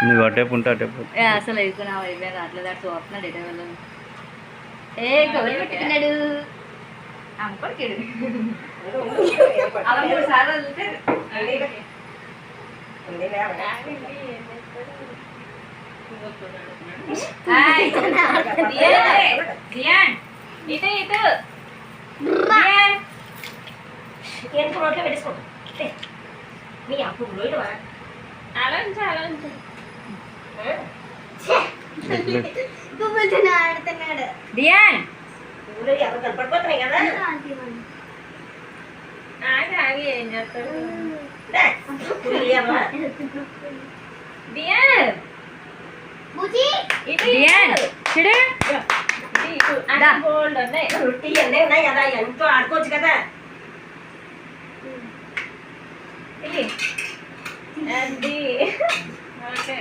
నువ్వు అటేపుంటే అటేపు అసలు అయిపోయినా అయిపోయాను అట్లా దాటి చూస్తున్నాడు ఎటే వాళ్ళు ఏ కబురు పెట్టుకున్నాడు అమ్మకొడికాడు అలా 3 సార్లు వదిలితే ఇటు ఇటు రోడ్లో పెట్టేసుకో మీ అప్పుడు రోడ్డు అలా ఉంచు అలా ఉంచు ఆడుతున్నాడు దియాన్ ఎవరు కనపడిపోతున్నాయి కదా ఆగి ఆగి ఏం చేస్తాడు దియాన్ ఇటు దియాన్ చూడు గోల్డ్ ఉన్నాయి రొట్టి అన్నీ ఉన్నాయి కదా ఎంతో ఆడుకోవచ్చు కదా అది ఓకే